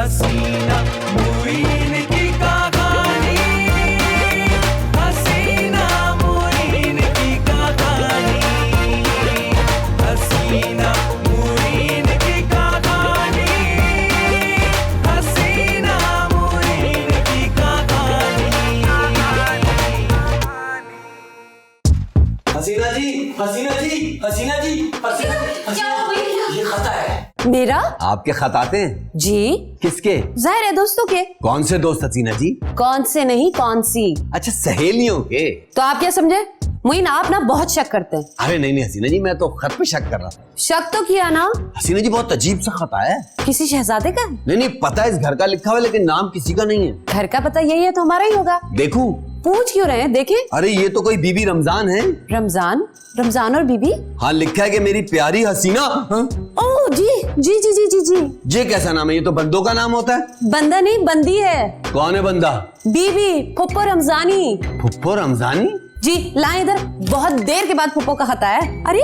हसीना मुईन की कहानी, हसीना मुईन की कहानी, हसीना मुईन की कहानी, हसीना मुईन की कहानी। हसीना जी, हसीना जी, हसीना जी, हसीना जी, ये खत है। मेरा? आपके खत आते हैं? जी। किसके? जाहिर है दोस्तों के। कौन से दोस्त हसीना जी? कौन से नहीं, कौन सी। अच्छा, सहेलियों के। तो आप क्या समझे? मुइन आप ना बहुत शक करते हैं। अरे नहीं नहीं हसीना जी, मैं तो खत पे शक कर रहा था। शक तो किया ना। हसीना जी, बहुत अजीब सा खत आया है। किसी शहजादे का? नहीं नहीं, पता है इस घर का लिखा हुआ है, लेकिन नाम किसी का नहीं है। घर का पता यही है तो हमारा ही होगा। देखूं? पूछ क्यों रहे हैं? देखें। अरे ये तो कोई बीबी रमजान है। रमजान? रमजान और बीबी? हाँ, लिखा है कि मेरी प्यारी हसीना। हाँ? ओह जी जी जी जी जी जी। ये कैसा नाम है? ये तो बंदों का नाम होता है। बंदा नहीं, बंदी है। कौन है बंदा? बीबी, फुप्पो रमजानी। फुप्पो रमजानी? जी लाए इधर। बहुत देर के बाद फुप्पो का खत आया है। अरे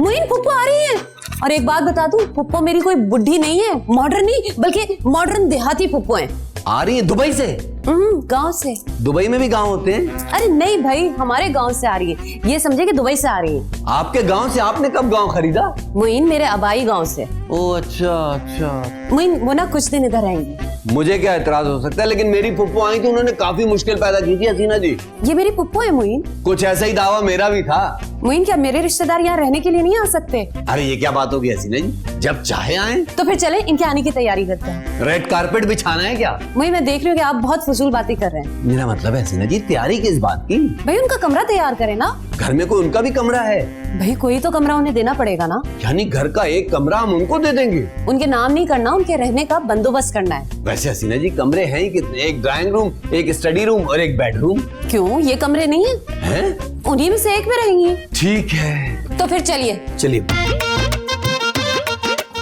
मुइन, फुप्पो आ रही है। और एक बात बता दूं, फुप्पो मेरी कोई बुढ़ी नहीं है, मॉडर्न नहीं बल्कि मॉडर्न देहाती फुप्पो है। आ रही है दुबई से? गांव से। दुबई में भी गांव होते हैं? अरे नहीं भाई, हमारे गांव से आ रही है। ये समझे कि दुबई से आ रही है। आपके गांव से? आपने कब गांव खरीदा? मुइन मेरे आबाई गांव से। ओह अच्छा अच्छा। मुइन वो ना कुछ दिन इधर रहेंगी। मुझे क्या एतराज हो सकता है, लेकिन मेरी फुप्पो आई थी, उन्होंने काफी मुश्किल पैदा की थी हसीना जी। ये मेरी फुप्पो है मुइन। कुछ ऐसा ही दावा मेरा भी था। मुइन क्या मेरे रिश्तेदार यहाँ रहने के लिए नहीं आ सकते? अरे ये क्या बात होगी हसीना जी, जब चाहे आए। तो फिर चले इनके आने की तैयारी करते हैं। रेड कारपेट बिछाना है क्या? मुइन मैं देख रही हूँ कि आप बहुत फजूल बातें कर रहे हैं। मेरा मतलब है हसीना जी, तैयारी किस बात की? भाई उनका कमरा तैयार करें ना। घर में कोई उनका भी कमरा है? भाई कोई तो कमरा उन्हें देना पड़ेगा ना। यानी घर का एक कमरा हम उनको दे देंगे? उनके नाम नहीं करना, उनके रहने का बंदोबस्त करना है। वैसे हसीना जी कमरे हैं ही कितने? एक ड्राइंग रूम, एक स्टडी रूम और एक बेडरूम। क्यों, ये कमरे नहीं है? हैं? उन्हीं में से एक में रहेंगी। ठीक है, तो फिर चलिए। चलिए।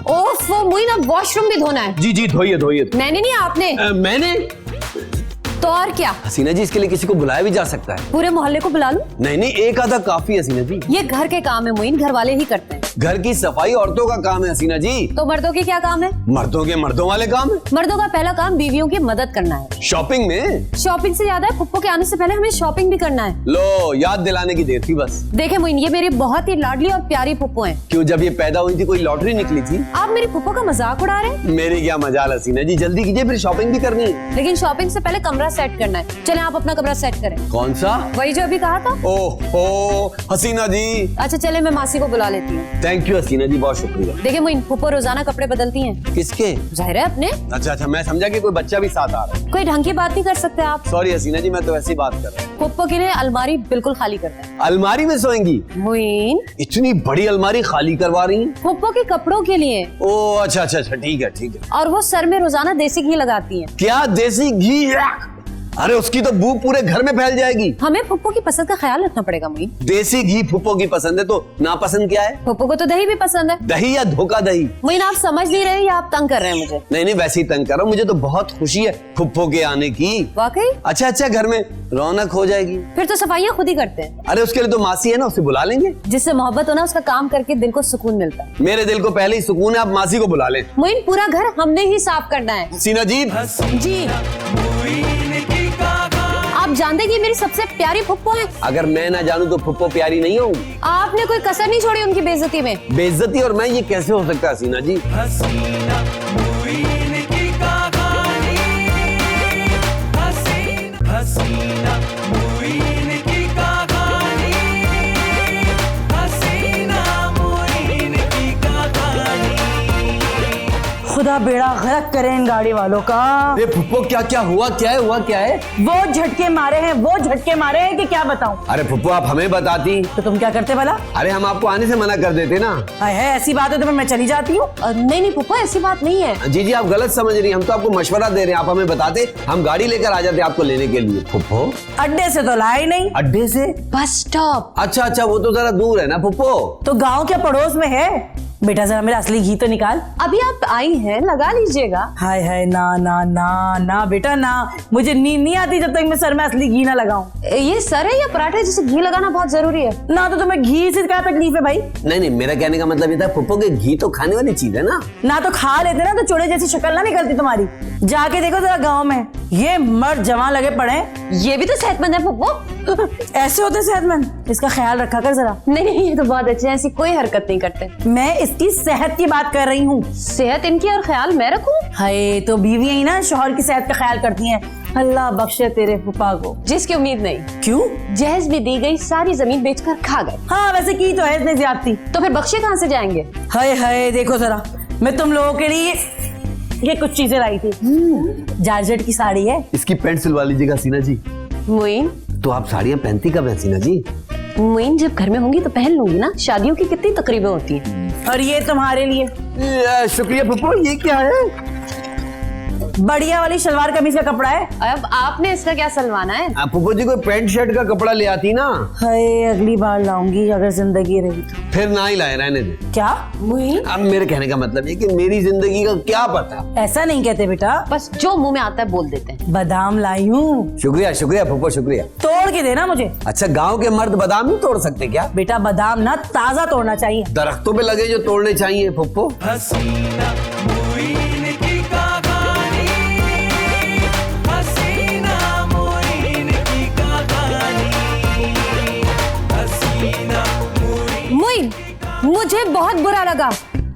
ओफ मुइन, अब वॉशरूम भी धोना है। जी जी, धोइए धोइए। मैंने नहीं, आपने। मैंने? तो और क्या? हसीना जी इसके लिए किसी को बुलाया भी जा सकता है। पूरे मोहल्ले को बुला लूं? नहीं नहीं, एक आधा काफी है हसीना जी। ये घर के काम है मुइन, घर वाले ही करते हैं। घर की सफाई औरतों का काम है हसीना जी। तो मर्दों की क्या काम है? मर्दों के मर्दों वाले काम है। मर्दों का पहला काम बीवियों की मदद करना है। शॉपिंग में? शॉपिंग से ज्यादा फुप्पो के आने से पहले हमें शॉपिंग भी करना है। लो, याद दिलाने की देर थी बस। देखे मुइन, ये मेरी बहुत ही लाडली और प्यारी फुप्पो है। क्यों, जब ये पैदा हुई थी कोई लॉटरी निकली थी? आप मेरी फुप्पो का मजाक उड़ा रहे हैं। मेरी क्या मजाल हसीना जी, जल्दी कीजिए, फिर शॉपिंग भी करनी है। लेकिन शॉपिंग से पहले कमरा सेट करना है। चलें आप अपना कमरा सेट करें। कौन सा? वही जो अभी कहा था। ओहो हसीना जी। अच्छा चले, मैं मासी को बुला लेती हूँ। थैंक यू हसीना जी, बहुत शुक्रिया। देखिए मुइन, फुप्पो रोजाना कपड़े बदलती हैं। किसके? जाहिर है अपने। अच्छा अच्छा, मैं समझा कि कोई बच्चा भी साथ आ रहा है। कोई ढंग की बात नहीं कर सकते आप। सॉरी हसीना जी, मैं तो ऐसी बात कर रहा हूँ। फुप्पो के लिए अलमारी बिल्कुल खाली कर दें। अलमारी में सोएंगी? मुइन, इतनी बड़ी अलमारी खाली करवा रही हैं? फुप्पो के कपड़ों के लिए। ओह अच्छा अच्छा अच्छा, ठीक है ठीक है। और वो सर में रोजाना देसी घी लगाती हैं। क्या देसी घी? अरे उसकी तो बू पूरे घर में फैल जाएगी। हमें फुप्पो की पसंद का ख्याल रखना पड़ेगा मुइन। देसी घी फुप्पो की पसंद है, तो नापसंद क्या है? फुप्पो को तो दही भी पसंद है। दही या धोखा दही? मुइन आप समझ नहीं रहे या आप तंग कर रहे हैं मुझे? नहीं नहीं, वैसे ही तंग कर रहा हूँ, मुझे तो बहुत खुशी है फुप्पो के आने की। वाकई? अच्छा अच्छा, घर में रौनक हो जाएगी। फिर तो सफाइयाँ खुद ही करते हैं। अरे उसके लिए तो मासी है ना, उसे बुला लेंगे। जिससे मोहब्बत हो ना, उसका काम करके दिल को सुकून मिलता है। मेरे दिल को पहले ही सुकून है, आप मासी को बुला लें। मुइन पूरा घर हमने ही साफ करना है। सीना जी। जी आप जानते कि मेरी सबसे प्यारी फुप्पो है। अगर मैं ना जानूं तो फुप्पो प्यारी नहीं होंगी? आपने कोई कसर नहीं छोड़ी उनकी बेइज्जती में। बेइज्जती और मैं, ये कैसे हो सकता है सीना जी? हसीना मुईन की कहानी, हसीना मुईन की कहानी, हसीना मुईन की कहानी। खुदा बेड़ा गर्क करे इन गाड़ी वालों का। ये फुप्पो क्या क्या हुआ? क्या है हुआ? क्या है? वो झटके मारे हैं, वो झटके मारे हैं कि क्या बताऊं। अरे फुप्पो, आप हमें बताती तो तुम क्या करते भला? अरे हम आपको आने से मना कर देते ना। है ऐसी बात है तो मैं चली जाती हूँ। नहीं नहीं फुप्पो, ऐसी बात नहीं है। जी जी, आप गलत समझ रही हैं, हम तो आपको मशवरा दे रहे हैं, आप हमें बताते, हम गाड़ी लेकर आ जाते आपको लेने के लिए। फुप्पो अड्डे से तो लाए नहीं। अड्डे से? Bus stop. अच्छा अच्छा, वो तो जरा दूर है ना फुप्पो। तो गांव के पड़ोस में है। बेटा जरा मेरा असली घी तो निकाल। अभी आप आई हैं, लगा लीजिएगा। हाय हाय, ना ना ना ना बेटा ना, मुझे नींद नहीं आती जब तक मैं सर में असली घी ना लगाऊं। ये सर है या पराठे जिसे घी लगाना बहुत जरूरी है? ना तो तुम्हें घी से क्या तकलीफ है भाई? नहीं मेरा कहने का मतलब ये था फुप्पो के घी तो खाने वाली चीज है ना। ना तो खा लेते ना तो चोड़े जैसी शक्ल ना निकलती तुम्हारी। जाके देखो जरा गाँव में ये मर्द जवान लगे पड़े। ये भी तो सेहतमंद है फुप्पो। ऐसे होते सेहतमंद, इसका ख्याल रखा कर जरा। नहीं ये तो बहुत अच्छे हैं, ऐसी कोई हरकत नहीं करते। मैं इसकी सेहत की बात कर रही हूँ। सेहत इनकी और ख्याल मैं रखूं? हाय, तो बीवी ही ना शौहर की सेहत का ख्याल करती हैं। अल्लाह बख्शे तेरे फुफा को। जिसकी उम्मीद नहीं। क्यों? जहेज भी दी गई, सारी जमीन बेचकर खा गए। हाँ वैसे की तो है इसने ज्यादती। तो फिर बख्शे कहाँ से जाएंगे? हाय हाय, देखो जरा मैं तुम लोगों के लिए ये कुछ चीजें लाई थी। जॉर्जेट की साड़ी है। इसकी पैंट सिलवा लीजिएगा हसीना जी। मुइन, तो आप साड़ियाँ पहनती कब हैं हसीना जी? मुइन जब घर में होंगी तो पहन लूंगी ना। शादियों की कितनी तकरीबें होती हैं। और ये तुम्हारे लिए। शुक्रिया फुप्पो। ये क्या है? बढ़िया वाली शलवार कमीज का कपड़ा है। अब आपने इसका क्या सलवाना है? आप फुप्पो जी कोई पैंट शर्ट का कपड़ा ले आती ना। हाय, अगली बार लाऊंगी अगर जिंदगी रही तो। फिर ना ही लाए, रहने दे। क्या? मुइन, अब मेरे कहने का मतलब ये कि मेरी जिंदगी का क्या पता। ऐसा नहीं कहते बेटा, बस जो मुंह में आता है बोल देते हैं। बादाम लाई हूँ। शुक्रिया शुक्रिया फुप्पो शुक्रिया। तोड़ के देना मुझे। अच्छा, गांव के मर्द बादाम नहीं तोड़ सकते क्या? बेटा बादाम ना ताजा तोड़ना चाहिए। दरख्तों पे लगे जो तोड़ने चाहिए फुप्पो। हसीना मुइन की कहानी, हसीना मुइन की कहानी, हसीना मुइन। मुइन, मुझे बहुत बुरा लगा।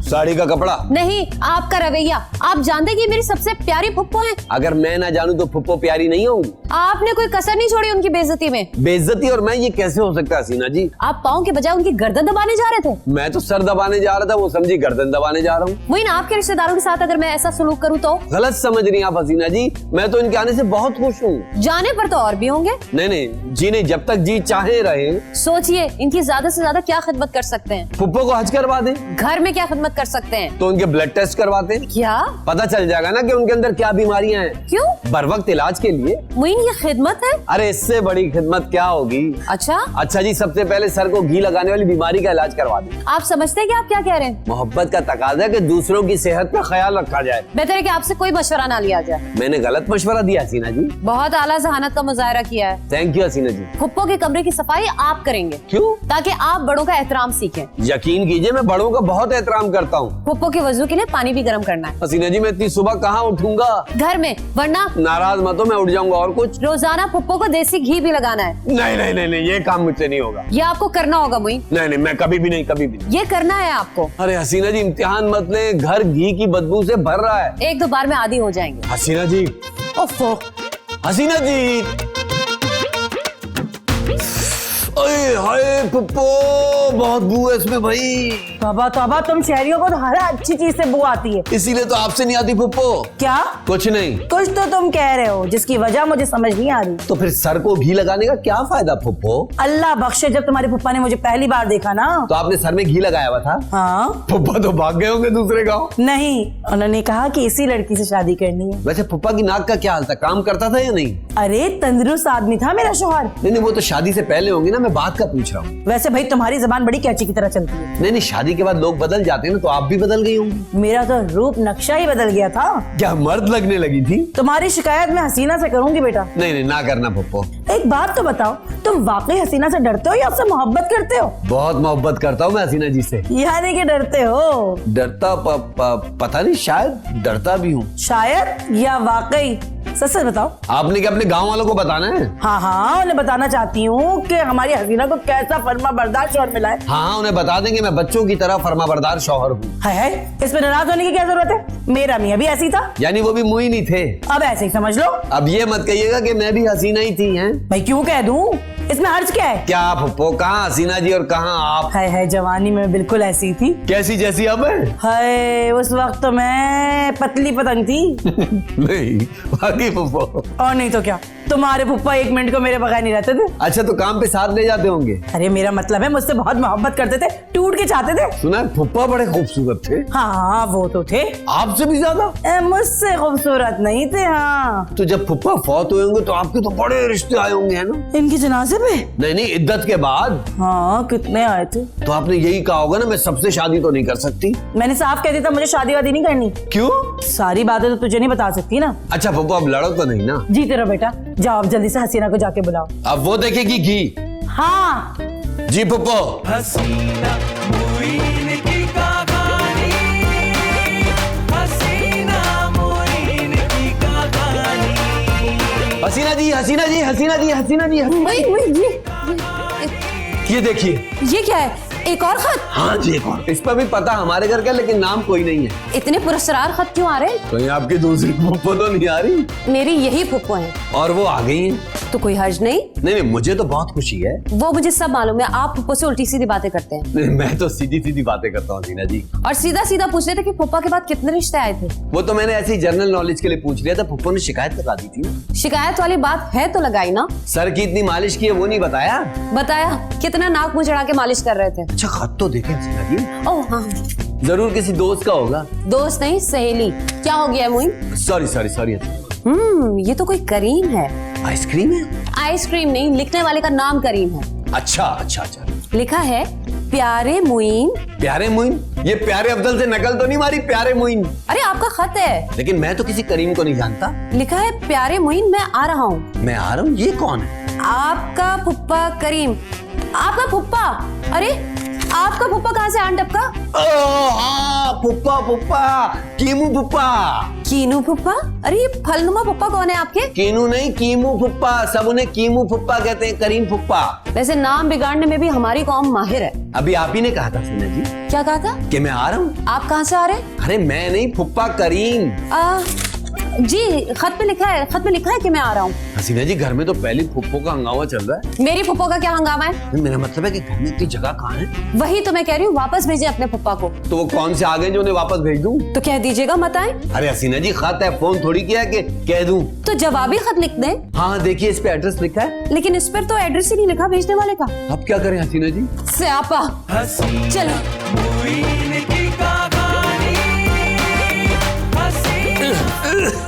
साड़ी का कपड़ा नहीं, आपका रवैया। आप जानते हैं कि मेरी सबसे प्यारी फुप्पो है। अगर मैं ना जानूं तो फुप्पो प्यारी नहीं होंगी। आपने कोई कसर नहीं छोड़ी उनकी बेइज्जती में। बेइज्जती और मैं, ये कैसे हो सकता है हसीना जी? आप पाँव के बजाय उनकी गर्दन दबाने जा रहे थे। मैं तो सर दबाने जा रहा था, वो समझी गर्दन दबाने जा रहा हूँ। मुइन, आपके रिश्तेदारों के साथ अगर मैं ऐसा सलूक करूँ तो? गलत समझ रही हैं आप हसीना जी। मैं तो इनके आने से बहुत खुश हूँ। जाने पर तो और भी होंगे। नहीं जी नहीं, जब तक जी चाहे रहे। सोचिए इनकी ज्यादा से ज्यादा क्या खिदमत कर सकते हैं। फुप्पो को हज करवा दें घर में क्या खिदमत कर सकते हैं। तो उनके ब्लड टेस्ट करवाते हैं। क्या? पता चल जाएगा ना कि उनके अंदर क्या बीमारियां हैं। क्यों? बर वक्त इलाज के लिए। मुइन, ये खिदमत है? अरे इससे बड़ी खिदमत क्या होगी। अच्छा, अच्छा जी, सबसे पहले सर को घी लगाने वाली बीमारी का इलाज करवा दें। आप समझते हैं कि आप क्या कह रहे हैं? मोहब्बत का तकाजा है कि दूसरों की सेहत का ख्याल रखा जाए। बेहतर है कि आपसे कोई मशवरा ना लिया जाए। मैंने गलत मशवरा दिया हसीना जी? बहुत आला जहानत का मुजाहरा किया है। थैंक यू हसीना जी। फुप्पो के कमरे की सफाई आप करेंगे। क्यों? ताकि आप बड़ों का एहतराम सीखें। यकीन कीजिए मैं बड़ों का बहुत एहतराम करता हूँ। फुप्पो के वजू के लिए पानी भी गर्म करना है हसीना जी, मैं इतनी सुबह कहाँ उठूंगा? घर में, वरना नाराज मत हो, मैं उठ जाऊंगा। और कुछ? रोजाना फुप्पो को देसी घी भी लगाना है। नहीं नहीं नहीं नहीं, ये काम मुझसे नहीं होगा। ये आपको करना होगा मुइन। नहीं नहीं, मैं कभी भी नहीं, कभी भी नहीं। ये करना है आपको। अरे हसीना जी, इम्तिहान मत ले, घर घी की बदबू से भर रहा है। एक दो बार में आदी हो जाएंगे। हसीना जी, ओफो, हसीना जी। अरे हाय फुप्पो, बहुत बू है इसमें भाई। तौबा तौबा, तुम शहरियों को तो हर अच्छी चीज से बू आती है। इसीलिए तो आपसे नहीं आती फुप्पो। क्या? कुछ नहीं। कुछ तो तुम कह रहे हो जिसकी वजह मुझे समझ नहीं आ रही। तो फिर सर को घी लगाने का क्या फायदा फुप्पो? अल्लाह बख्शे, जब तुम्हारे पप्पा ने मुझे पहली बार देखा ना तो आपने सर में घी लगाया हुआ था? हाँ। फुप्पा तो भाग गए होंगे दूसरे गांव। नहीं, उन्होंने कहा कि इसी लड़की से शादी करनी है। वैसे फुप्पा की नाक का क्या हाल था, काम करता था या नहीं? अरे तंदुरुस्त आदमी था मेरा शौहर। नहीं वो तो शादी से पहले होंगे ना, मैं बात का पूछ रहा हूँ। वैसे भाई तुम्हारी जबान बड़ी कैची की तरह चलती है। नहीं शादी के बाद लोग बदल जाते हैं ना, तो आप भी बदल गई होंगी। मेरा तो रूप नक्शा ही बदल गया था। क्या मर्द लगने लगी थी? तुम्हारी शिकायत मैं हसीना से करूंगी बेटा। नहीं नहीं, ना करना पप्पो। एक बात तो बताओ, तुम वाकई हसीना से डरते हो या उससे मोहब्बत करते हो? बहुत मोहब्बत करता हूँ मैं हसीना जी से। यानी कि डरते हो? डरता पता नहीं, शायद डरता भी हूँ। शायद या वाकई? सच सच बताओ। आपने क्या अपने गांव वालों को बताना है? हाँ हाँ, उन्हें बताना चाहती हूँ कि हमारी हसीना को कैसा फर्मा बर्दार शौहर मिला है। हाँ उन्हें बता देंगे मैं बच्चों की तरह फर्माबरदार शौहर हूँ। है इसमें नाराज होने की क्या जरूरत है? मेरा मियाँ भी ऐसी था। यानी वो भी मुई नहीं थे? अब ऐसे ही समझ लो। अब ये मत कहिएगा कि मैं भी हसीना ही थी। हैं भाई क्यों कह दूं, इसमें हर्ज क्या है? क्या पप्पो, कहाँ हसीना जी और कहाँ आप? है जवानी में बिल्कुल ऐसी थी। कैसी जैसी अब है? हाय, उस वक्त तो मैं पतली पतंग थी। नहीं बाकी पप्पो। और नहीं तो क्या। तुम्हारे फुप्पा 1 मिनट को मेरे बगैर नहीं रहते थे। अच्छा तो काम पे साथ ले जाते होंगे। अरे मेरा मतलब है मुझसे बहुत मोहब्बत करते थे, टूट के चाहते थे। सुना है फुप्पा बड़े खूबसूरत थे। हाँ वो तो थे, आपसे भी ज्यादा। मुझसे खूबसूरत नहीं थे। हाँ तो जब फुप्पा फौत हुए होंगे तो आपके तो बड़े रिश्ते आए होंगे, है ना? इनकी जनाजे पे? नहीं इद्दत के बाद। हाँ कितने आए थे। तो आपने यही कहा होगा ना, मैं सबसे शादी तो नहीं कर सकती। मैंने साफ कह दिया था मुझे शादी वादी नहीं करनी। क्यों? सारी बातें तो तुझे नहीं बता सकती ना। अच्छा फुप्पा अब लड़ो तो नहीं ना? जीते रहो बेटा, जाओ अब जल्दी से हसीना को जाके बुलाओ। अब वो देखेगी घी। हाँ जी फुप्पो। हसीना मुइन की कहानी, हसीना मुइन की कहानी। हसीना जी, हसीना जी, हसीना जी, हसीना जी, मोइन ये देखिए। ये क्या है? एक और खत? हाँ जी एक और। इस पर भी पता हमारे घर का, लेकिन नाम कोई नहीं है। इतने पुरस्कार खत क्यों आ रहे? तो ये आपकी दूसरी फुप्पो तो नहीं आ रही? मेरी यही फुप्पो है। और वो आ गई हैं। तो कोई हर्ज नहीं? नहीं मुझे तो बहुत खुशी है। वो मुझे सब मालूम है, आप फुप्पो से उल्टी सीधी बातें करते हैं। नहीं, मैं तो सीधी सीधी बातें करता हूँ हसीना जी। और सीधा सीधा पूछ रहे थे कि फुप्पा के बाद कितने रिश्ते आए थे। वो तो मैंने ऐसी जनरल नॉलेज के लिए पूछ लिया था। फुप्पो ने शिकायत लगा दी थी। शिकायत वाली बात है तो लगाई ना। सर की इतनी मालिश की है वो नहीं बताया? बताया, कितना नाक मुंह चढ़ा के मालिश कर रहे थे। अच्छा खत तो देखे हसीना जी। ओह हाँ, जरूर किसी दोस्त का होगा। दोस्त नहीं सहेली। क्या हो गया मोइन? Sorry sorry sorry. ये तो कोई करीम है। आइसक्रीम है? आइसक्रीम नहीं, लिखने वाले का नाम करीम है। अच्छा अच्छा अच्छा। लिखा है प्यारे मुइन। प्यारे मुइन? ये प्यारे अफजल से नकल तो नहीं मारी? प्यारे मुइन। अरे आपका खत है। लेकिन मैं तो किसी करीम को नहीं जानता। लिखा है प्यारे मुइन मैं आ रहा हूँ। मैं आ रहा हूँ? ये कौन है? आपका फुप्पा करीम। आपका फुप्पा? अरे आपका फुप्पा कहाँ से आन टपका? हाँ फुप्पा फुप्पा, कीमू फुप्पा। कीनू फुप्पा? अरे ये फलनुमा फुप्पा कौन है आपके? कीनू नहीं कीमू फुप्पा, सब उन्हें कीमू फुप्पा कहते हैं, करीम फुप्पा। वैसे नाम बिगाड़ने में भी हमारी कौम माहिर है। अभी आप ही ने कहा था सीना जी। क्या कहा था? कि मैं आ रहा हूँ। आप कहाँ से आ रहे? अरे मैं नहीं, फुप्पा करीम। जी खत में लिखा है, खत में लिखा है कि मैं आ रहा हूँ। हसीना जी घर में तो पहले फुप्पो का हंगामा चल रहा है। मेरी फुप्पो का क्या हंगामा है? मेरा मतलब है कि घर में इतनी जगह कहाँ है? वही तो मैं कह रही हूँ, वापस भेजे अपने फुप्पा को। तो वो कौन से आ गए जो उन्हें वापस भेज दूं? तो कह दीजिएगा मत आए। अरे हसीना जी खत है, फोन थोड़ी किया है कि कह दूं। तो जवाबी खत लिख दें। हाँ देखिए इस पे एड्रेस लिखा है। लेकिन इस पर तो एड्रेस ही नहीं लिखा भेजने वाले का। अब क्या करें हसीना जी? स्यापा। हसीना चलो मुइन की कहानी, हसीना।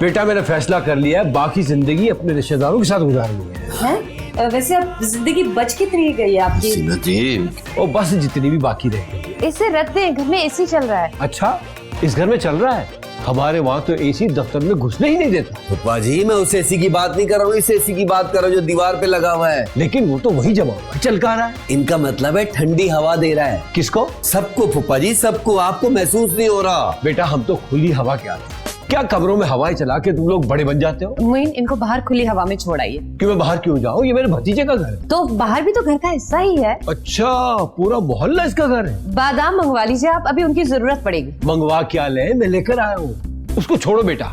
बेटा मैंने फैसला कर लिया है, बाकी जिंदगी अपने रिश्तेदारों के साथ गुजारनी है। हैं? वैसे अब जिंदगी बच कितनी गई है आपकी? हसीना जी और बस जितनी भी बाकी रह गई। इसे रख दें, घर में एसी चल रहा है। अच्छा इस घर में चल रहा है? हमारे वहाँ तो एसी दफ्तर में घुसने ही नहीं देता। फुप्पा जी मैं उस एसी की बात नहीं कर रहा हूँ, इस एसी की बात कर रहा हूँ जो दीवार पे लगा हुआ है। लेकिन वो तो वही जमा हुआ चलका रहा है। इनका मतलब है ठंडी हवा दे रहा है। किसको? सबको फुप्पा जी, सबको। आपको महसूस नहीं हो रहा? बेटा हम तो खुली हवा के आते हैं। क्या कमरों में हवाएं चला के तुम लोग बड़े बन जाते हो? मोइन इनको बाहर खुली हवा में छोड़ आइए। कि मैं बाहर क्यों जाऊँ? ये मेरे भतीजे का घर है। तो बाहर भी तो घर का हिस्सा ही है। अच्छा पूरा मोहल्ला इसका घर है। बादाम मंगवा लीजिए आप, अभी उनकी जरूरत पड़ेगी। मंगवा क्या ले, मैं लेकर आया हूँ। उसको छोड़ो बेटा,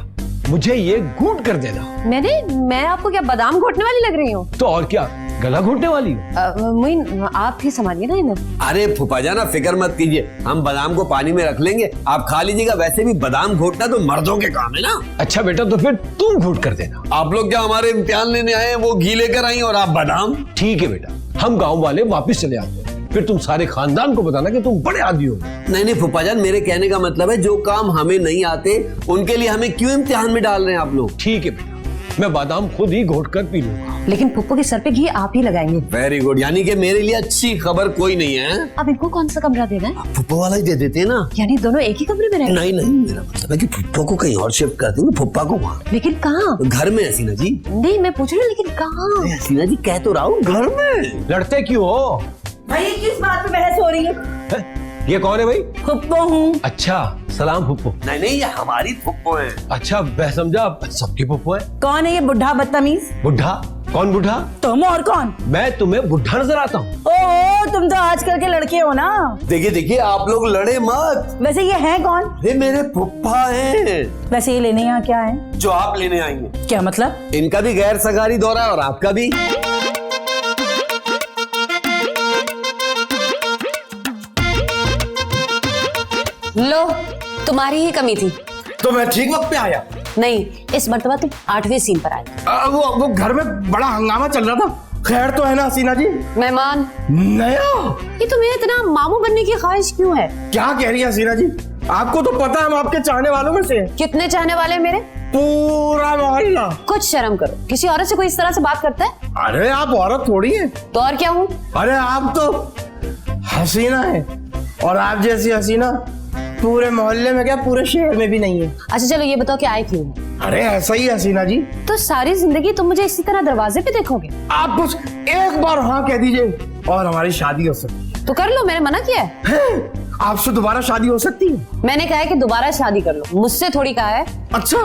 मुझे ये घूट कर देना। मैं आपको क्या बादाम घोटने वाली लग रही हूँ? तो और क्या, गला घोटने वाली हूँ? मोइन आप ही संभालिए ना इन्हें। अरे फुप्पा जाना फिक्र मत कीजिए, हम बादाम को पानी में रख लेंगे, आप खा लीजिएगा। वैसे भी बादाम घोटना तो मर्दों के काम है ना। अच्छा बेटा तो फिर तुम घूट कर देना। आप लोग क्या हमारे इम्तिहान लेने आए हैं? वो घी लेकर आई और आप बादाम। ठीक है बेटा, हम गांव वाले वापस चले आते हैं, फिर तुम सारे खानदान को बताना कि तुम बड़े आदी हो। नहीं फुप्पा जान, मेरे कहने का मतलब है जो काम हमें नहीं आते उनके लिए हमें क्यों इम्तिहान में डाल रहे हैं आप लोग? ठीक है बेटा, मैं बादाम खुद ही घोट कर पी लूंगा। लेकिन फुप्पो के सर पे घी आप ही लगाएंगे। वेरी गुड, यानी कि मेरे लिए अच्छी खबर कोई नहीं है। अब इनको कौन सा कमरा देना है? फुप्पो वाला ही दे देते हैं ना। यानी दोनों एक ही कमरे में रहेंगे? नहीं मेरा मतलब है कि फुप्पो को कहीं और शिफ्ट कर देंगे, फुप्पा को वहाँ। लेकिन कहाँ? घर में हसीना जी। नहीं मैं पूछ रही हूँ, लेकिन कहाँ? हसीना जी कह तो रहा हूँ, घर में। लड़ते क्यों हो? भाई किस बात पे बहस हो रही है? ये कौन है भाई? फुप्पो हूँ। अच्छा सलाम फुप्पो। नहीं ये हमारी फुप्पो है। अच्छा मैं समझा सबकी फुप्पो है। कौन है ये बुढ़ा बदतमीज? बुढ़ा? कौन बुढ़ा? तुम और कौन? मैं तुम्हें बुढ़ा नजर आता हूँ? ओह तुम तो आजकल के लड़के हो ना। देखिए आप लोग लड़े मत। वैसे ये है कौन? ये मेरे फुप्पा हैं। वैसे ये लेने यहाँ क्या है? जो आप लेने आएंगे। क्या मतलब? इनका भी गैर सगारी दौरा है और आपका भी। लो तुम्हारी ही कमी थी। तो मैं ठीक वक्त पे आया। नहीं, इस मर्तबा तुम 8वें सीन पर आए। वो घर में बड़ा हंगामा चल रहा था। खैर तो है ना हसीना जी? मेहमान नया? ये तुम्हें इतना मामू बनने की ख्वाहिश क्यों है? क्या कह रही है हसीना जी? आपको तो पता है हम आपके चाहने वालों में से हैं। कितने चाहने वाले हैं मेरे? पूरा मोहल्ला। कुछ शर्म करो, किसी औरत से कोई इस तरह से बात करता है? अरे आप औरत थोड़ी हैं। तो और क्या हूँ? अरे आप तो हसीना है, और आप जैसी हसीना पूरे मोहल्ले में क्या पूरे शहर में भी नहीं है। अच्छा चलो ये बताओ कि आए क्यों? अरे ऐसा ही हसीना जी। तो सारी जिंदगी तुम मुझे इसी तरह दरवाजे पे देखोगे? आप बस एक बार हाँ कह दीजिए और हमारी शादी हो सकती तो कर लो, मैंने मना किया है? आपसे दोबारा शादी हो सकती है? मैंने कहा है कि दोबारा शादी कर लो, मुझसे थोड़ी कहा है। अच्छा,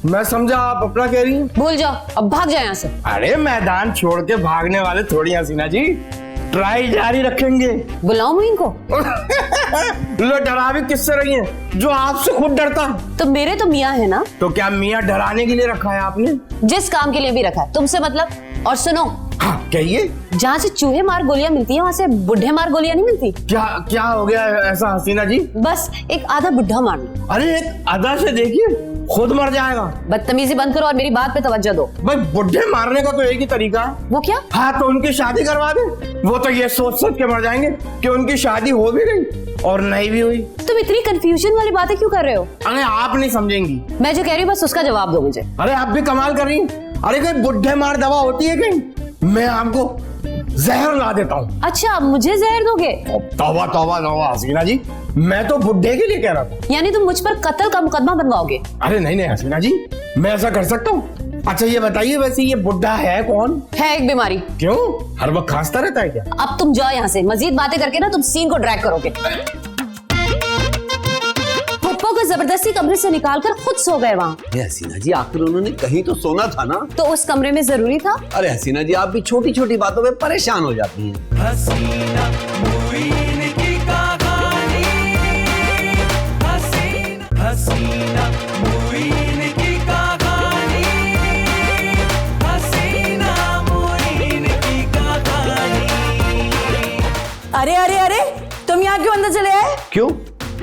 मैं समझा आप अपना कह रही हैं। भूल जाओ, अब भाग जाओ यहाँ से। अरे मैदान छोड़ के भागने वाले थोड़ी हसीना जी, ट्राई जारी रखेंगे। बुलाओ मुइन को। लो डरा भी किससे रही हैं जो आपसे खुद डरता? तो मेरे तो मियाँ है ना। तो क्या मियाँ डराने के लिए रखा है आपने? जिस काम के लिए भी रखा है, तुमसे मतलब। और सुनो, हाँ कहिए। जहाँ से चूहे मार गोलियां मिलती हैं, वहाँ से बुढ़े मार गोलियां नहीं मिलती। क्या क्या हो गया ऐसा हसीना जी? बस एक आधा बुढ़ा मारना। अरे एक अदा से देखिए, खुद मर जाएगा। बदतमीजी बंद करो और मेरी बात पे तवज्जो दो। भाई बुढ़े मारने का तो एक ही तरीका है। वो क्या? हाँ तो उनकी शादी करवा दे। वो तो ये सोच के मर जाएंगे कि उनकी शादी हो भी गई और नहीं भी हुई। तुम इतनी कंफ्यूजन वाली बातें क्यों कर रहे हो? अरे आप नहीं समझेंगी। मैं जो कह रही हूँ बस उसका जवाब दो मुझे। अरे आप भी कमाल कर रही हैं। अरे कोई बुढ़े मार दवा होती है कहीं? मैं आपको जहर ला देता हूँ। अच्छा, अब मुझे जहर दोगे? तौबा तौबा तौबा हसीना जी, मैं तो बुढ़े के लिए कह रहा था। यानी तुम मुझ पर कत्ल का मुकदमा बनवाओगे? अरे नहीं नहीं हसीना जी, मैं ऐसा कर सकता हूँ? अच्छा ये बताइए वैसे ये बुढ़ा है कौन? है एक बीमारी। क्यों, हर वक्त खांसता रहता है क्या? अब तुम जाओ यहाँ से, मजीद बातें करके ना तुम सीन को ड्रैग करोगे। पप्पो को जबरदस्ती कमरे से निकालकर खुद सो गए वहाँ। हसीना जी आखिर उन्होंने कहीं तो सोना था ना। तो उस कमरे में जरूरी था? अरे हसीना जी आप भी छोटी छोटी बातों में परेशान हो जाती हैं। हसीना मुइन की कहानी, हसीना हसीना मुइन की कहानी, हसीना मुइन की कहानी। अरे अरे अरे, तुम यहाँ क्यों अंदर चले आए? क्यों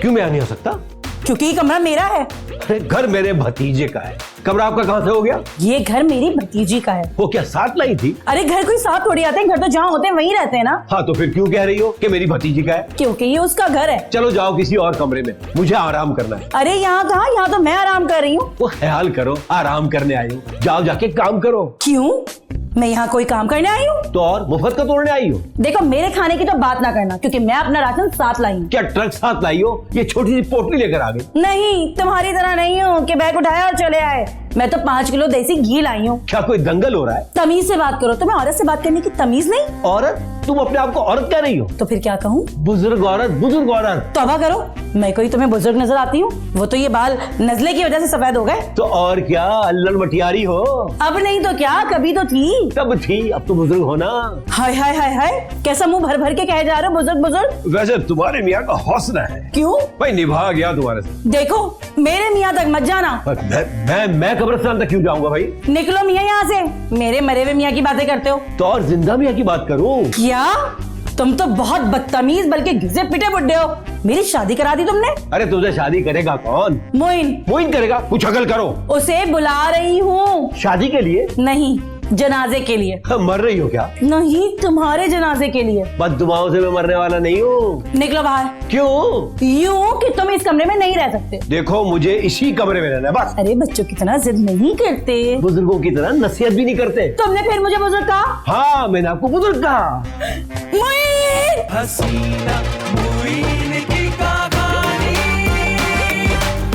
क्यों मैं आ नहीं आ सकता? क्योंकि ये कमरा मेरा है। अरे घर मेरे भतीजे का है, कमरा आपका कहाँ से हो गया? ये घर मेरी भतीजी का है। वो क्या साथ लाई थी? अरे घर कोई साथ थोड़ी आते हैं, घर तो जहाँ होते हैं वहीं रहते हैं ना। हाँ तो फिर क्यों कह रही हो कि मेरी भतीजी का है? क्योंकि ये उसका घर है। चलो जाओ किसी और कमरे में, मुझे आराम करना है। अरे यहाँ कहाँ, यहाँ तो मैं आराम कर रही हूँ। वो ख्याल करो आराम करने आई हो, जाओ जाके काम करो। क्यों, मैं यहाँ कोई काम करने आई हूँ? तो और मुफ्त का तोड़ने आई हो? देखो मेरे खाने की तो बात ना करना, क्योंकि मैं अपना राशन साथ लाई हूँ। क्या ट्रक साथ लाई हो? ये छोटी सी पोटली लेकर आ गई? नहीं, तुम्हारी तरह नहीं हूँ कि बैग उठाया और चले आए। मैं तो 5 किलो देसी घी लाई हूँ। क्या कोई दंगल हो रहा है? तमीज से बात करो, तुम्हें औरत से बात करने की तमीज नहीं? औरत? तुम अपने आप को औरत कह रही हो? तो फिर क्या कहूँ? बुजुर्ग औरत, बुजुर्ग औरत। तौबा करो, मैं कोई तुम्हें बुजुर्ग नजर आती हूँ? वो तो ये बाल नजले की वजह से सफेद हो गए। तो और क्या, अल्लड़ मटियारी हो? अब नहीं तो क्या, कभी तो थी। तब थी, अब तो बुजुर्ग हो ना। हाय हाय हाय हाय, कैसा मुंह भर भर के कहे जा रहे हो बुजुर्ग बुजुर्ग? वैसे तुम्हारे मियाँ का हौसला है। क्यों? भाई निभा गया तुम्हारे साथ। देखो मेरे मियाँ तक मत जाना। मैं कब्रिस्तान तक क्यों जाऊंगा भाई? निकलो मियाँ यहाँ से, मेरे मरे हुए मियाँ की बातें करते हो। तो और जिंदा मियाँ की बात करूं? क्या? तुम तो बहुत बदतमीज बल्कि घिसे पिटे बुड्ढे हो। मेरी शादी करा दी तुमने। अरे तुझे शादी करेगा कौन? मोइन। मोइन करेगा? कुछ अकल करो। उसे बुला रही हूँ। शादी के लिए? नहीं, जनाजे के लिए। मर रही हो क्या? नहीं, तुम्हारे जनाजे के लिए। बददुआओं से मैं मरने वाला नहीं हूँ। निकलो बाहर। क्यों? यूं कि तुम इस कमरे में नहीं रह सकते। देखो मुझे इसी कमरे में रहना है बस। अरे बच्चों की तरह जिद नहीं करते, बुजुर्गों की तरह नसीहत भी नहीं करते। तुमने फिर मुझे बुजुर्ग कहा? हाँ मैंने आपको बुजुर्ग कहा। मोइन! हसीना मुइन की कहानी,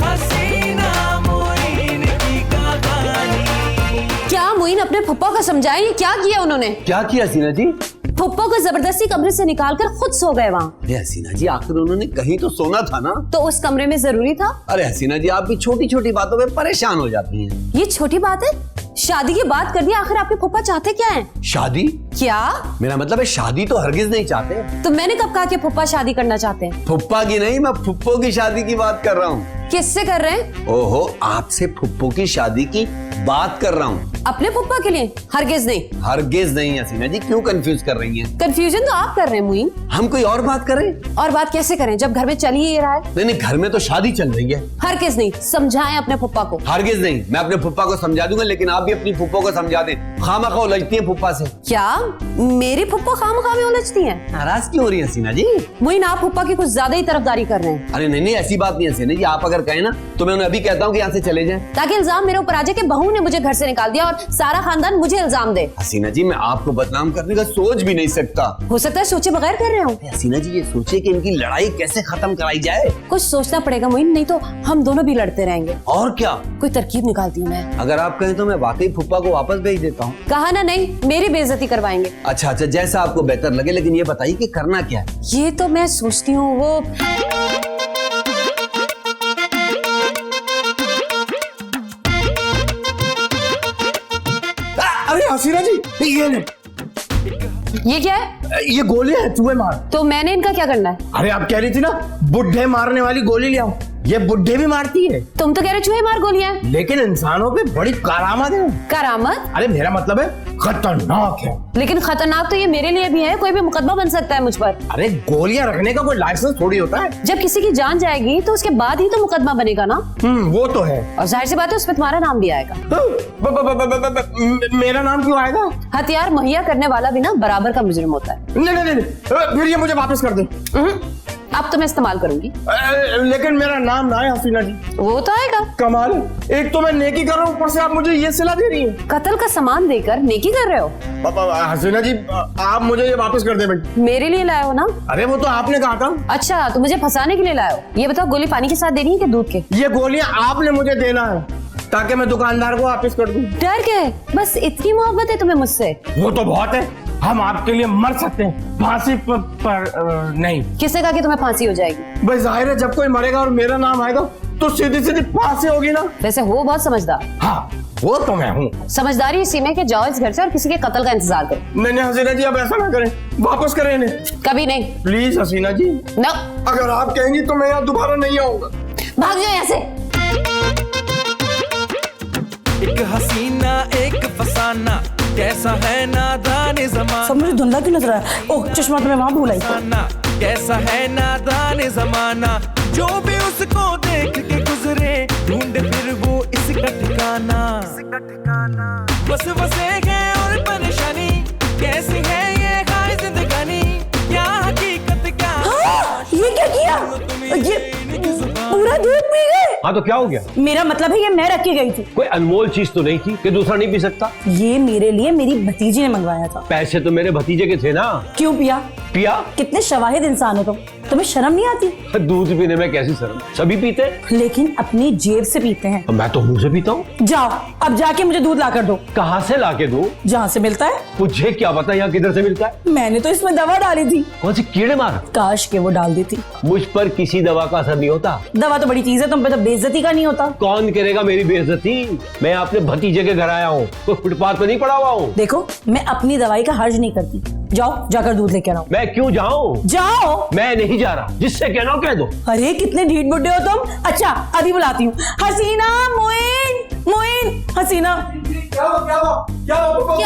हसीना मुइन की कहानी। क्या मुइन अपने फुप्पो को समझाए, ये क्या किया उन्होंने? क्या किया हसीना जी? फुप्पो को जबरदस्ती कमरे से निकालकर खुद सो गए वहाँ। अरे हसीना जी आखिर उन्होंने कहीं तो सोना था ना। तो उस कमरे में जरूरी था? अरे हसीना जी आप भी छोटी छोटी बातों में परेशान हो जाती हैं। ये छोटी बात है? शादी की बात कर दी, आखिर आपके फुप्पा चाहते क्या हैं? शादी? क्या? मेरा मतलब है शादी तो हरगिज नहीं चाहते। तो मैंने कब कहा कि फुप्पा शादी करना चाहते हैं? फुप्पा की नहीं, मैं फुप्पो की शादी की बात कर रहा हूँ। किससे कर रहे हैं? ओहो, आपसे फुप्पो की शादी की बात कर रहा हूँ। अपने फुप्पा के लिए? हरगिज नहीं। हरगिज नहीं हसीना जी, क्यों कंफ्यूज कर रही हैं? कंफ्यूजन तो आप कर रहे हैं मुइन। हम कोई और बात करें? और बात कैसे करें जब घर में चल ही ये रहा है? नहीं, घर में तो शादी चल रही है। हरगिज नहीं, समझाएं अपने फुप्पा को। हरगिज नहीं, मैं अपने फुप्पा को समझा दूंगा, लेकिन आप भी अपनी फुप्पो को समझा दें। खामखा उलझती है फुप्पा से। क्या मेरी फुप्पा खामखा में उलझती है? नाराज क्यों हो रही है हसीना जी? मुइन, आप फुप्पा की कुछ ज्यादा ही तरफदारी कर रहे हैं। अरे नहीं नहीं, ऐसी बात नहीं है हसीना जी। आप अगर कहें ना तो मैं उन्हें अभी कहता हूँ कि यहाँ से चले जाएं। ताकि इल्जाम मेरे ऊपर आ जाए कि बहू ने मुझे घर से निकाल दिया और सारा खानदान मुझे इल्जाम दे। हसीना जी, मैं आपको बदनाम करने का सोच भी नहीं सकता। हो सकता है सोचे बगैर कर रहे हो। हसीना जी, ये सोचिए कि इनकी लड़ाई कैसे खत्म कराई जाए। कुछ सोचना पड़ेगा मुइन, नहीं तो हम दोनों भी लड़ते रहेंगे। और क्या? कोई तरकीब निकालती हूँ मैं। अगर आप कहें तो मैं वाकई फुप्पा को वापस भेज देता हूँ। कहा ना नहीं, मेरी बेइज्जती करवाएंगे। अच्छा, जैसा आपको बेहतर लगे, लेकिन ये बताइए कि करना क्या है? ये तो मैं सोचती हूँ वो अरे हसीना जी, ये क्या है? ये गोलियां हैं, चूहे मार। तो मैंने इनका क्या करना है? अरे आप कह रही थी ना बुढ़े मारने वाली गोली ले आओ। ये बुढ़े भी मारती है, तुम तो कह रहे चूहे मार गोलियां। लेकिन इंसानों पे बड़ी करामत है। करामत? अरे मेरा मतलब है खतरनाक है। लेकिन खतरनाक तो ये मेरे लिए भी है, कोई भी मुकदमा बन सकता है मुझ पर। अरे गोलियां रखने का कोई लाइसेंस थोड़ी होता है। जब किसी की जान जाएगी तो उसके बाद ही तो मुकदमा बनेगा ना। वो तो है। और जाहिर सी बात है उसमें तुम्हारा नाम भी आएगा। मेरा नाम क्यों आएगा? हथियार मुहैया करने वाला भी ना बराबर का मुजरिम होता है। नहीं नहीं नहीं, फिर ये मुझे वापस कर दे। अब तो मैं इस्तेमाल करूंगी। लेकिन मेरा नाम ना है हसीना जी। वो तो आएगा। कमाल है। एक तो मैं नेकी कर रहा हूँ, ऊपर से आप मुझे ये सिला दे रही हैं। कत्ल का सामान देकर नेकी कर रहे हो? हसीना जी, आप मुझे ये वापस कर दे भाई। मेरे लिए लाए हो ना? अरे वो तो आपने कहा था। अच्छा, तो मुझे फंसाने के लिए लाए हो। ये बताओ, गोली पानी के साथ देनी है कि दूध के? ये गोलियां आपने मुझे देना है ताकि मैं दुकानदार को वापस कर दूं। डर के? बस इतनी मोहब्बत है तुम्हें मुझसे? वो तो बहुत है, हम आपके लिए मर सकते हैं, फांसी पर नहीं। किसने कहा कि तुम्हें फांसी हो जाएगी? भाई जाहिर है, जब कोई मरेगा और मेरा नाम आएगा तो सीधी सीधी फांसी होगी ना। वैसे हो बहुत समझदार। हाँ, वो तो मैं हूँ। समझदारी इसी में कि जाओ इस घर से और किसी के कत्ल का इंतजार करो। नहीं नहीं हसीना जी, अब ऐसा ना करें, वापस करें इन्हें। कभी नहीं। प्लीज हसीना जी, ना, अगर आप कहेंगी तो मैं यहाँ दोबारा नहीं आऊंगा। भाग जाओ यहाँ से। एक हसीना एक फसाना, कैसा है नादान जमाना। सब मुझे धुंधला क्यों नजर आ रहा है? ओह, चश्मा तो मैं वहां भूल आई। कैसा है नादान जमाना, जो भी उसको देख के गुजरे ढूंढे फिर वो इसका ठिकाना। बस बसे है और परेशानी, कैसी है ये खाई जिंदगानी, क्या हकीकत क्या। ये क्या किया? ये पूरा दूध पी गए। हाँ तो क्या हो गया? मेरा मतलब है ये मैं रख के गई थी। कोई अनमोल चीज तो नहीं थी कि दूसरा नहीं पी सकता? ये मेरे लिए मेरी भतीजी ने मंगवाया था। पैसे तो मेरे भतीजे के थे ना। क्यों पिया? पिया? कितने शवाहिद इंसान हो तुम, तुम्हें शर्म नहीं आती? दूध पीने में कैसी शर्म, सभी पीते हैं। लेकिन अपनी जेब से पीते हैं। मैं तो मुंह से पीता हूँ। जाओ, अब जाके मुझे दूध ला कर दो। कहाँ से लाके दूं? जहाँ से मिलता है। मुझे क्या पता यहाँ किधर से मिलता है। मैंने तो इसमें दवा डाली थी। कौन सी कीड़े मार? काश के वो डाल दी थी। मुझ पर किसी दवा का असर नहीं होता। दवा तो बड़ी चीज है, तुम पे तो बेइज्जती का नहीं होता। कौन करेगा मेरी बेइज्जती? मैं अपने भतीजे के घर आया हूँ, कोई फुटपाथ पे नहीं पड़ा हुआ हूँ। देखो, मैं अपनी दवाई का हर्ज नहीं करती। जाओ, जाकर दूध लेकर आओ। मैं क्यों जाऊँ? जाओ। मैं नहीं जा रहा, जिससे कहना हो कह दो। अरे कितने ढीठ बुड्ढे हो तुम। अच्छा, अभी बुलाती हूँ। हसीना, मोइन, मोइन, हसीना। क्या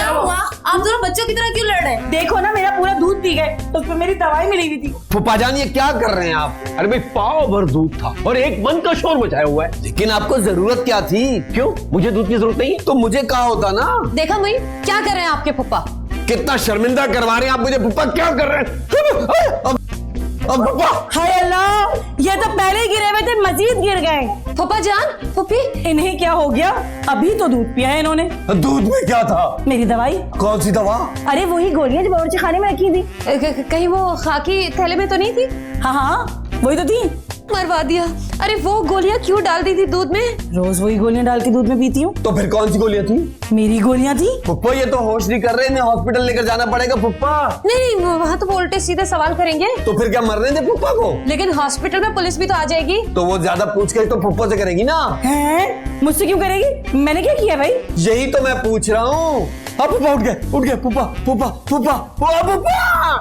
हुआ? आप दोनों बच्चों की तरह क्यों लड़ रहे हैं? देखो ना, मेरा पूरा दूध पी गए, उसमें मेरी दवाई मिली हुई थी। फूफा जान, ये क्या कर रहे हैं आप? अरे भाई, पाव भर दूध था और एक मन का शोर मचाया हुआ है। लेकिन आपको जरूरत क्या थी? क्यों? मुझे दूध की जरूरत नहीं है। तो मुझे कहा होता ना। देखा मुई, क्या कर रहे हैं आपके पप्पा? कितना शर्मिंदा करवा रहे हैं आप मुझे। फूफा क्या कर रहे हैं? अब फूफा, हाय अल्लाह, ये तो पहले ही गिरे हुए थे, मजीद गिर गए। फूफा जान, फूफी, इन्हें क्या हो गया? अभी तो दूध पिया है इन्होंने। दूध में क्या था? मेरी दवाई। कौन सी दवा? अरे वही गोलियां जो बावर्ची खाने में रखी थी। कहीं वो खाकी थैले में तो नहीं थी? हाँ हाँ, वही तो थी। मरवा दिया। अरे वो गोलियां क्यों डाल दी थी दूध में? रोज वही गोलियां डाल के दूध में पीती हूँ। तो फिर कौन सी गोलियां थी? मेरी गोलियां थी। फुप्पा, ये तो होश नहीं कर रहे, इन्हें हॉस्पिटल लेकर जाना पड़ेगा फुप्पा। नहीं, वहाँ तो वो उल्टे सीधे सवाल करेंगे। तो फिर क्या मरने दे फुप्पा को? लेकिन हॉस्पिटल में पुलिस भी तो आ जाएगी। तो वो ज्यादा पूछकर तो फुप्पा से करेगी ना। हैं? मुझसे क्यों करेगी? मैंने क्या किया भाई? यही तो मैं पूछ रहा हूँ। अब फुप्पा उठ गए फुप्पा फुप्पा फुप्पा फुप्पा।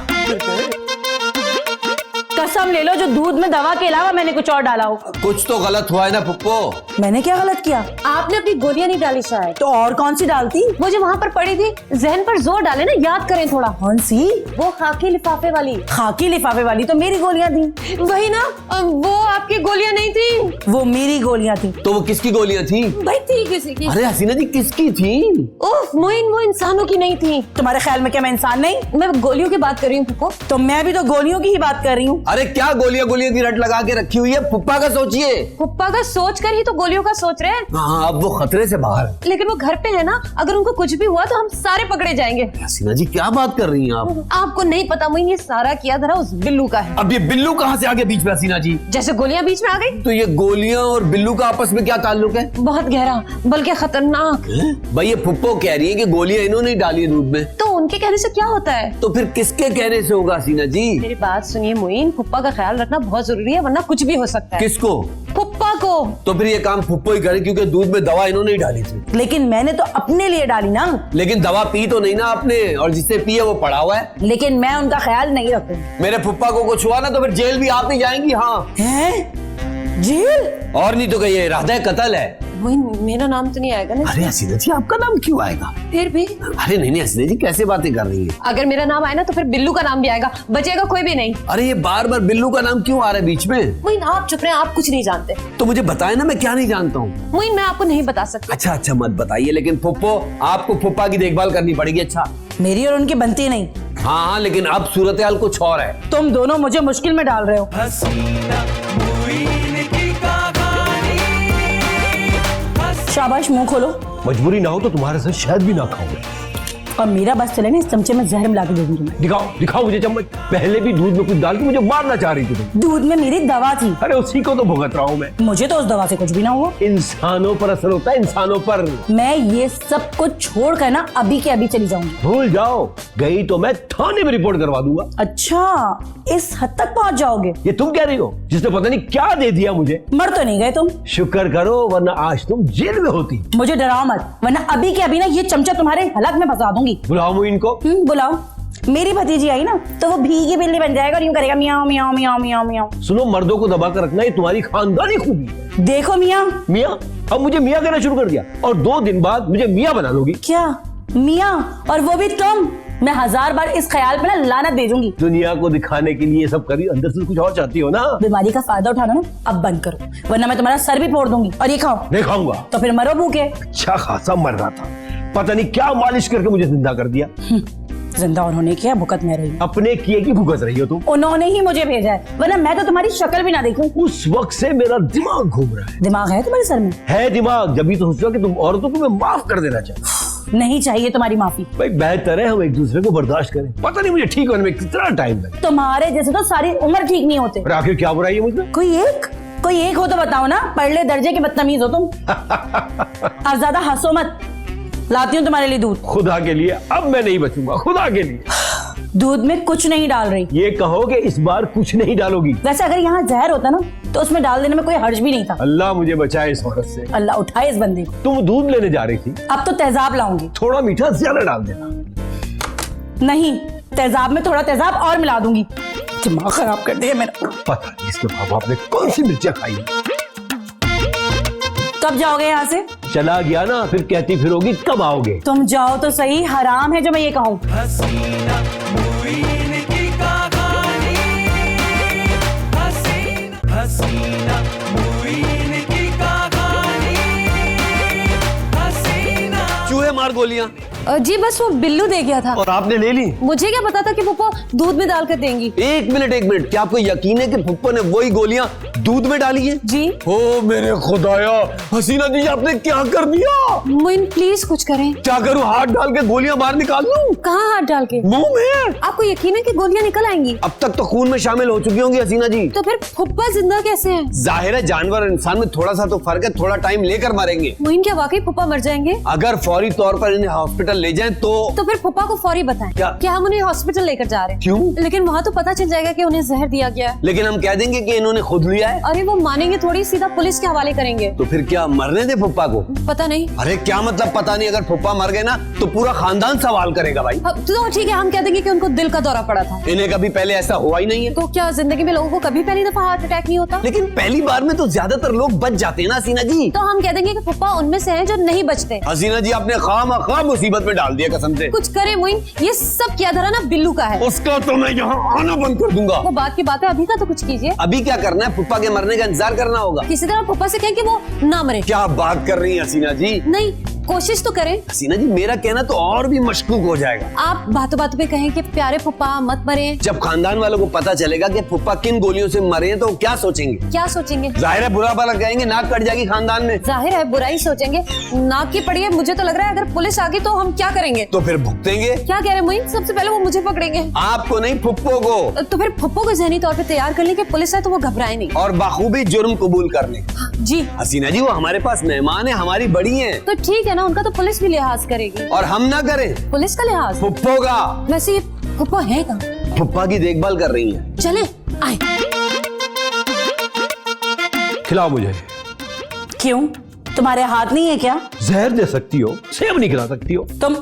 कर कसम ले लो जो दूध में दवा के अलावा मैंने कुछ और डाला हो। कुछ तो गलत हुआ है ना पुप्पो। मैंने क्या गलत किया? आपने अपनी गोलियां नहीं डाली शायद। तो और कौन सी डालती? वो जो वहाँ पर पड़ी थी, जहन पर जोर डाले ना, याद करें थोड़ा। कौन सी? वो खाकी लिफाफे वाली। खाकी लिफाफे वाली तो मेरी गोलियां थी। वही ना, वो आपकी गोलियां नहीं थी, वो मेरी गोलियां थी। तो वो किसकी गोलियां थी? भाई थी किसी की। अरे हसीना जी किसकी थी? उफ मोइन, वो इंसानों की नहीं थी। तुम्हारे ख्याल में क्या मैं इंसान नहीं? मैं गोलियों की बात कर रही हूँ पुप्पो। तो मैं भी तो गोलियों की ही बात कर रही हूँ। अरे क्या गोलियां की रट लगा के रखी हुई है, पुप्पा का सोचिए। पुप्पा का सोच कर ही तो गोलियों का सोच रहे हैं। हाँ अब वो खतरे से बाहर है। लेकिन वो घर पे है ना, अगर उनको कुछ भी हुआ तो हम सारे पकड़े जाएंगे। हसीना जी क्या बात कर रही हैं आप? आपको नहीं पता मोइन, ये सारा किया धरा उस बिल्लू का है। अब ये बिल्लू कहाँ से आ गया बीच में हसीना जी? जैसे गोलियां बीच में आ गई। तो ये गोलियां और बिल्लू का आपस में क्या ताल्लुक है? बहुत गहरा, बल्कि खतरनाक। भाई ये पुप्पो कह रही है कि गोलियां इन्होंने ही डाली है दूध में। तो उनके कहने से क्या होता है? तो फिर किसके कहने से होगा हसीना जी? मेरी बात सुनिए मोइन, पुप्पा का ख्याल रखना बहुत जरूरी है, वरना कुछ भी हो सकता है। किसको? पुप्पा को। तो फिर ये काम पुप्पो ही करे क्योंकि दूध में दवा इन्होंने ही डाली थी। लेकिन मैंने तो अपने लिए डाली ना। लेकिन दवा पी तो नहीं ना आपने, और जिससे पी है वो पड़ा हुआ है। लेकिन मैं उनका ख्याल नहीं रखूंगी। मेरे पुप्पा को कुछ हुआ ना तो फिर जेल भी आप ही जाएंगी। हाँ हैं? जेल? और नहीं तो कहिए इरादा कत्ल है। मोइन मेरा नाम तो नहीं आएगा ना? अरे हसीना जी आपका नाम क्यों आएगा? फिर भी अरे नहीं हसीना जी कैसे बातें कर रही है? अगर मेरा नाम आए ना तो फिर बिल्लू का नाम भी आएगा, बचेगा कोई भी नहीं। अरे ये बार बार बिल्लू का नाम क्यों आ रहा है बीच में? मोइन आप चुप रहे, आप कुछ नहीं जानते। तो मुझे बताए ना, मैं क्या नहीं जानता हूँ। मोइन मैं आपको नहीं बता सकती। अच्छा मत बताइए, लेकिन पुप्पो आपको पुप्पा की देखभाल करनी पड़ेगी। अच्छा मेरी और उनकी बनती नहीं। हाँ लेकिन अब सूरत हाल कुछ और है। तुम दोनों मुझे मुश्किल में डाल रहे हो। हसीना मोइन की कहानी। शाबाश मुंह खोलो। मजबूरी ना हो तो तुम्हारे साथ शहद भी ना खाऊंगा। और मेरा बस चले ना, इस चमचे में जहर मिला के दे दूंगी मैं। दिखाओ मुझे चम्मच। पहले भी दूध में कुछ डाल के मुझे मारना चाह रही थी तुम। दूध में मेरी दवा थी। अरे उसी को तो भुगत रहा हूँ मैं। मुझे तो उस दवा से कुछ भी ना हुआ। इंसानों पर असर होता है, इंसानों पर। मैं ये सब कुछ छोड़ कर ना अभी के अभी चली जाऊंगी। भूल जाओ, गई तो मैं थाने में रिपोर्ट करवा दूंगा। अच्छा इस हद तक पहुंच जाओगे? ये तुम कह रही हो जिसने पता नहीं क्या दे दिया मुझे। मर तो नहीं गए तुम? शुक्र करो वरना आज तुम जेल में होती। मुझे डराओ मत, वरना अभी के अभी ना ये चमचा तुम्हारे हलक में फंसा दूंगी। बुलाओ मुझे इनको। बुलाओ। मेरी भतीजी आई ना तो वो भीगी बिल्ली बन जाएगा और यूं करेगा मियाओ मियाओ मियाओ मियाओ मियाओ। सुनो, मर्दों को दबा कर रखना ये तुम्हारी खानदानी खूबी है। देखो मियाँ। मियाँ? अब मुझे मियाँ कहना शुरू कर दिया और 2 दिन बाद मुझे मियाँ बना लोगी। क्या मियाँ? और वो भी तुम? मैं 1000 बार इस ख्याल पे ना लानत भेजूंगी। दुनिया को दिखाने के लिए सब करी, अंदर से कुछ और चाहती हो ना। बीमारी का फायदा उठाना ना अब बंद करो, वरना मैं तुम्हारा सर भी फोड़ दूंगी। और ये खाओ। नहीं खाऊंगा। तो फिर मरो भूखे। अच्छा खासा मर रहा था, पता नहीं क्या मालिश करके मुझे जिंदा कर दिया। जिंदा उन्होंने किया, भुगत मैं रही हूँ। अपने किए की भुगत रही हो तुम। उन्होंने ही मुझे भेजा है, वरना मैं तो तुम्हारी शक्ल भी ना देखूं। उस वक्त से मेरा दिमाग घूम रहा है। दिमाग है तुम्हारे सर में? है दिमाग, जब भी तो सोचा कि तुम औरतों को मैं माफ कर देना चाहिए। नहीं चाहिए तुम्हारी माफी। भाई बेहतर है हम एक दूसरे को बर्दाश्त करें। पता नहीं मुझे ठीक होने में कितना टाइम लगे। तुम्हारे जैसे तो सारी उम्र ठीक नहीं होते। और आखिर क्या बुराई है मुझमें? कोई एक हो तो बताओ ना। पढ़ले दर्जे के बदतमीज हो तुम। अब ज्यादा हंसो मत। लाती हूँ तुम्हारे लिए दूध। खुदा के लिए अब मैं नहीं बचूंगा, खुदा के लिए। दूध में कुछ नहीं डाल रही। ये कहो कि इस बार कुछ नहीं डालोगी। वैसे अगर यहाँ जहर होता ना तो उसमें डाल देने में कोई हर्ज भी नहीं था। अल्लाह मुझे बचाए इस औरत से। अल्लाह उठाए इस बंदे को। तुम दूध लेने जा रही थी, अब तो तेजाब लाऊंगी। थोड़ा मीठा ज्यादा डाल देना। नहीं, तेजाब में थोड़ा तेजाब और मिला दूंगी। दिमाग खराब कर दिया मेरा। पता नहीं इसके बाप बाप ने कौन सी मिर्चियां खाई है। कब जाओगे यहाँ से? चला गया ना फिर कहती फिरोगी कब आओगे। तुम जाओ तो सही, हराम है जो मैं ये कहूँ। हसीना मोइन की कहानी। हसीना मोइन की कहानी। हसीना। चूहे मार गोलियां। जी बस वो बिल्लू दे गया था। और आपने ले ली? मुझे क्या पता था कि पुप्पो दूध में डालकर देंगी। एक मिनट, क्या आपको यकीन है कि पुप्पो ने वही गोलियां दूध में डाली है? जी। ओ मेरे खुदाया, हसीना जी आपने क्या कर दिया? मोइन प्लीज कुछ करें। क्या करूं, हाथ डाल के गोलियां बाहर निकाल लूं? कहाँ हाथ डाल के? मुंह में। आपको यकीन है कि गोलियां निकल आएंगी? अब तक तो खून में शामिल हो चुकी होंगी हसीना जी। तो फिर पुप्पा जिंदा कैसे हैं? जाहिर है जानवर और इंसान में थोड़ा सा तो फर्क है, थोड़ा टाइम लेकर मरेंगे। मोइन क्या वाकई पुप्पा मर जाएंगे? अगर फौरी तौर पर इन्हें हॉस्पिटल हॉस्पिटल ले जाएं तो फिर फुप्पा को फौरी बताएं क्या? कि हम उन्हें हॉस्पिटल लेकर जा रहे हैं। क्यों? लेकिन वहाँ तो पता चल जाएगा कि उन्हें जहर दिया गया है। लेकिन हम कह देंगे कि इन्होंने खुद लिया है। अरे वो मानेंगे थोड़ी, सीधा पुलिस के हवाले करेंगे। तो फिर क्या मरने दे फुप्पा को? पता नहीं। अरे क्या मतलब पता नहीं? अगर फुप्पा मर गए ना तो पूरा खानदान सवाल करेगा भाई। तो ठीक है, हम कह देंगे कि उनको दिल का दौरा पड़ा था। इन्हें कभी पहले ऐसा हुआ ही नहीं है। तो क्या जिंदगी में लोगों को कभी पहली दफा हार्ट अटैक नहीं होता? लेकिन पहली बार में तो ज्यादातर लोग बच जाते हैं ना हसीना जी। तो हम कह देंगे कि फुप्पा उनमें से हैं जो नहीं बचते। हसीना जी आपने खामखा मुसीबत में डाल दिया कसम से। कुछ करे मोइन, ये सब किया धरा ना बिल्लू का है। उसका तो मैं यहाँ आना बंद कर दूंगा। वो बात की बात है, अभी का तो कुछ कीजिए। अभी क्या करना है? फुप्पा के मरने का इंतजार करना होगा। किसी तरह फुप्पा से कहें कि वो ना मरे। क्या बात कर रही है हसीना जी? नहीं, कोशिश तो करें। हसीना जी मेरा कहना तो और भी मशकूक हो जाएगा। आप बातों बातों पे कहें कि प्यारे फुप्पा मत मरे। जब खानदान वालों को पता चलेगा कि फुप्पा किन गोलियों से मरे हैं तो वो क्या सोचेंगे? क्या सोचेंगे? जाहिर है बुरा भला कहेंगे, नाक कट जाएगी खानदान में। जाहिर है बुराई सोचेंगे। नाक की पड़ी है, मुझे तो लग रहा है अगर पुलिस आ गई तो हम क्या करेंगे? तो फिर भुगतेंगे। क्या कह रहे हैं मोइन? सबसे पहले वो मुझे पकड़ेंगे। आपको नहीं, फुप्पो को। तो फिर फुप्पो को जहनी तौर पे तैयार कर लें कि पुलिस है तो वो घबराए नहीं। और बाखूबी जुर्म कबूल कर ले। जी हसीना जी वो हमारे पास मेहमान है, हमारी बड़ी हैं। तो ठीक है ना, उनका तो पुलिस भी लिहाज करेगी। और हम ना करें पुलिस का लिहाज? फुप्पो का। वैसे ये फुप्पो है कहाँ? फुप्पा की देखभाल कर रही हैं। चले आए। खिलाओ मुझे। क्यों, तुम्हारे हाथ नहीं है क्या? जहर दे सकती हो, सेब नहीं खिला सकती हो। तुम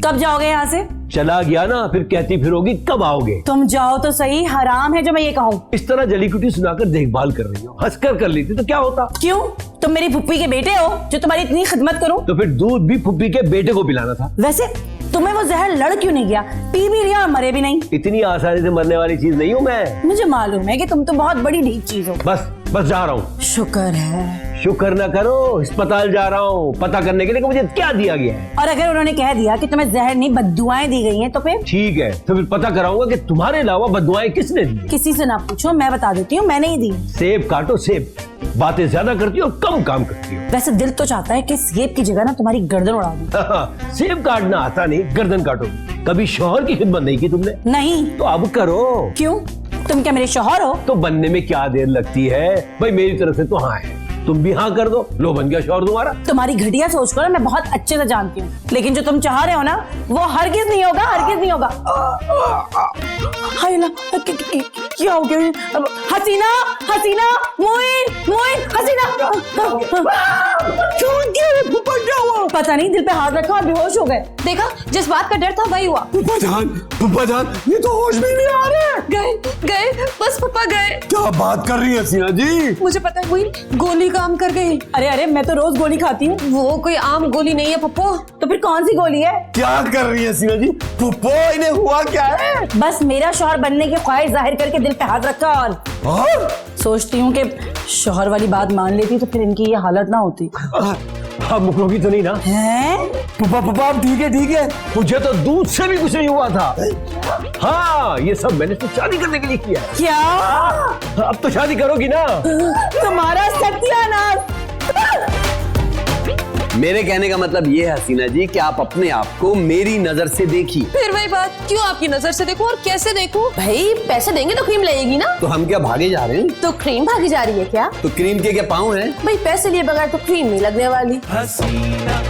कब जाओगे यहाँ से? चला गया ना, फिर कहती फिरोगी कब आओगे। तुम जाओ तो सही, हराम है जो मैं ये कहूँ। इस तरह जली कुटी सुनाकर देखभाल कर रही हो, हंसकर कर लेती तो क्या होता। क्यों, तुम मेरी फुप्पी के बेटे हो जो तुम्हारी इतनी खिदमत करूं? तो फिर दूध भी फुप्पी के बेटे को पिलाना था। वैसे तुम्हें वो जहर लड़ क्यों नहीं गया? पी भी लिया और मरे भी नहीं। इतनी आसानी से मरने वाली चीज नहीं हूँ मैं। मुझे मालूम है कि तुम तो बहुत बड़ी ढीठ चीज हो। बस जा रहा हूँ। शुक्र है। शुक्र न करो, अस्पताल जा रहा हूँ पता करने के लिए कि मुझे क्या दिया गया है। और अगर उन्होंने कह दिया कि तुम्हें जहर नहीं बद्दुआएं दी गई हैं तो फिर? ठीक है, तो फिर पता कराऊंगा कि तुम्हारे अलावा बद्दुआएं किसने दी। किसी से ना पूछो, मैं बता देती हूँ, मैंने ही दी। सेब काटो सेब, बातें ज्यादा करती हो कम काम करती हो। वैसे दिल तो चाहता है कि सेब की जगह ना तुम्हारी गर्दन उड़ा दूं। सेब काटना आता नहीं, गर्दन काटो। कभी शौहर की खिदमत नहीं की तुमने? नहीं। तो अब करो। क्यों, तुम क्या मेरे शौहर हो? तो बनने में क्या देर लगती है भाई, मेरी तरफ से तो हाँ है, तुम भी हाँ कर दो, लो बन गया शौहर तुम्हारा। तुम्हारी घटिया सोच को ना मैं बहुत अच्छे से जानती हूँ, लेकिन जो तुम चाह रहे हो ना वो हरगिज नहीं होगा, हरगिज नहीं होगा। हाय अल्लाह, क्या हो गया? हसीना, हसीना, मोइन, मोइन, हसीना। पता नहीं, दिल पे हाथ रखा और बेहोश हो गए। देखा, जिस बात का डर था वही हुआ। फुप्पा जान ये तो होश में नहीं आ रहे। गए बस फुप्पा गए। क्या बात कर रही है हसीना जी? मुझे पता है मोइन, गोली काम कर गई। अरे अरे, मैं तो रोज गोली खाती हूँ। वो कोई आम गोली नहीं है पप्पो। तो फिर कौन सी गोली है? क्या कर रही है हसीना जी? फुप्पो इन्हें हुआ क्या है? बस मेरा शौहर बनने की ख्वाहिश जाहिर करके दिल पे हाथ रखा और सोचती हूँ कि शौहर वाली बात मान लेती तो फिर इनकी ये हालत ना होती। अब मुकरोगी तो नहीं ना? हैं? फुप्पा ठीक है ठीक है। मुझे तो दूध से भी कुछ नहीं हुआ था। हाँ, ये सब मैंने तो शादी करने के लिए किया है। क्या? अब तो शादी करोगी ना? तुम्हारा सत्यानाश। मेरे कहने का मतलब ये है हसीना जी कि आप अपने आप को मेरी नजर से देखिए। फिर वही बात, क्यों आपकी नजर से देखूं और कैसे देखूं? भाई पैसे देंगे तो क्रीम लगेगी ना। तो हम क्या भागे जा रहे हैं? तो क्रीम भागी जा रही है क्या? तो क्रीम के क्या पाँव हैं? भाई पैसे लिए बगैर तो क्रीम नहीं लगने वाली। हसीना